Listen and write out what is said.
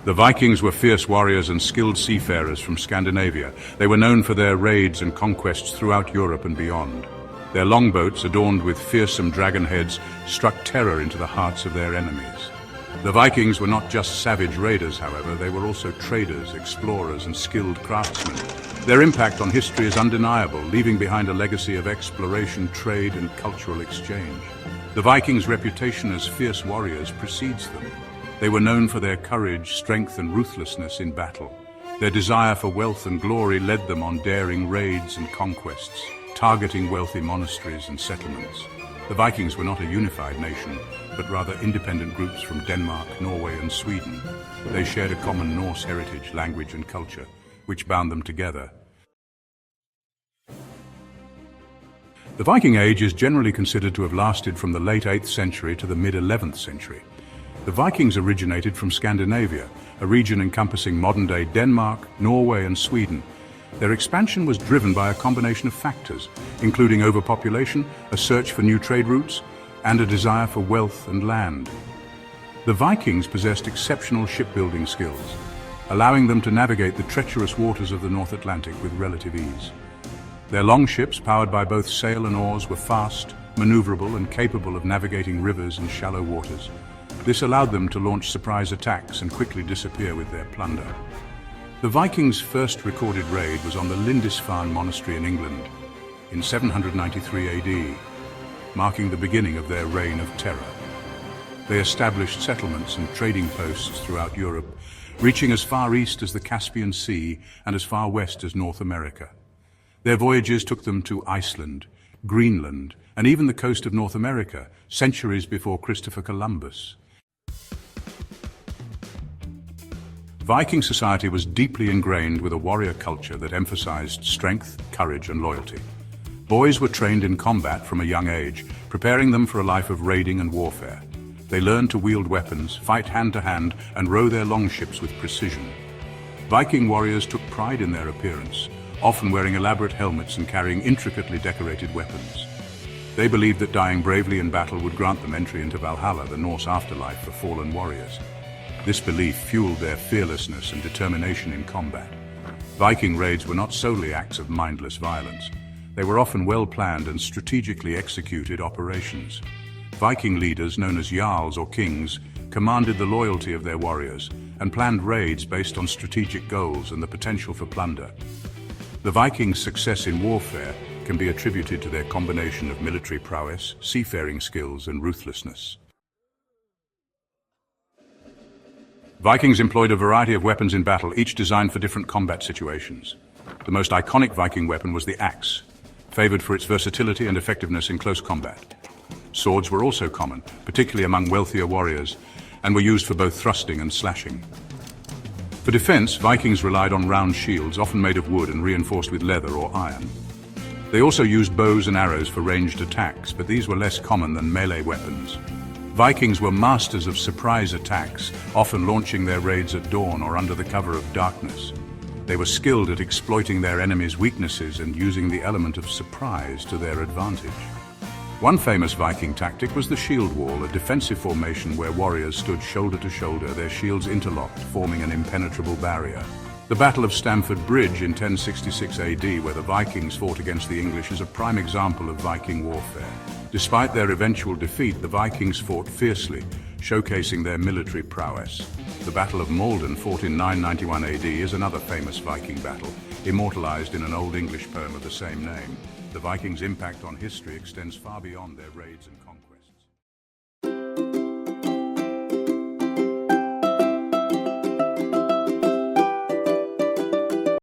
The Vikings were fierce warriors and skilled seafarers from Scandinavia. They were known for their raids and conquests throughout Europe and beyond. Their longboats, adorned with fearsome dragon heads, struck terror into the hearts of their enemies. The Vikings were not just savage raiders, however, they were also traders, explorers, and skilled craftsmen. Their impact on history is undeniable, leaving behind a legacy of exploration, trade, and cultural exchange. The Vikings' reputation as fierce warriors precedes them. They were known for their courage, strength, and ruthlessness in battle. Their desire for wealth and glory led them on daring raids and conquests, targeting wealthy monasteries and settlements. The Vikings were not a unified nation, but rather independent groups from Denmark, Norway, and Sweden. They shared a common Norse heritage, language, and culture, which bound them together. The Viking Age is generally considered to have lasted from the late 8th century to the mid-11th century. The Vikings originated from Scandinavia, a region encompassing modern-day Denmark, Norway, and Sweden. Their expansion was driven by a combination of factors, including overpopulation, a search for new trade routes, and a desire for wealth and land. The Vikings possessed exceptional shipbuilding skills, allowing them to navigate the treacherous waters of the North Atlantic with relative ease. Their longships, powered by both sail and oars, were fast, maneuverable, and capable of navigating rivers and shallow waters. This allowed them to launch surprise attacks and quickly disappear with their plunder. The Vikings' first recorded raid was on the Lindisfarne monastery in England in 793 AD, marking the beginning of their reign of terror. They established settlements and trading posts throughout Europe, reaching as far east as the Caspian Sea and as far west as North America. Their voyages took them to Iceland, Greenland, and even the coast of North America, centuries before Christopher Columbus. Viking society was deeply ingrained with a warrior culture that emphasized strength, courage, and loyalty. Boys were trained in combat from a young age, preparing them for a life of raiding and warfare. They learned to wield weapons, fight hand-to-hand, and row their longships with precision. Viking warriors took pride in their appearance, often wearing elaborate helmets and carrying intricately decorated weapons. They believed that dying bravely in battle would grant them entry into Valhalla, the Norse afterlife for fallen warriors. This belief fueled their fearlessness and determination in combat. Viking raids were not solely acts of mindless violence. They were often well-planned and strategically executed operations. Viking leaders, known as jarls or kings, commanded the loyalty of their warriors and planned raids based on strategic goals and the potential for plunder. The Vikings' success in warfare can be attributed to their combination of military prowess, seafaring skills, and ruthlessness. Vikings employed a variety of weapons in battle, each designed for different combat situations. The most iconic Viking weapon was the axe, favored for its versatility and effectiveness in close combat. Swords were also common, particularly among wealthier warriors, and were used for both thrusting and slashing. For defense, Vikings relied on round shields, often made of wood and reinforced with leather or iron. They also used bows and arrows for ranged attacks, but these were less common than melee weapons. Vikings were masters of surprise attacks, often launching their raids at dawn or under the cover of darkness. They were skilled at exploiting their enemies' weaknesses and using the element of surprise to their advantage. One famous Viking tactic was the shield wall, a defensive formation where warriors stood shoulder to shoulder, their shields interlocked, forming an impenetrable barrier. The Battle of Stamford Bridge in 1066 AD, where the Vikings fought against the English, is a prime example of Viking warfare. Despite their eventual defeat, the Vikings fought fiercely, showcasing their military prowess. The Battle of Maldon, fought in 991 AD, is another famous Viking battle, immortalized in an Old English poem of the same name. The Vikings' impact on history extends far beyond their raids and conquests.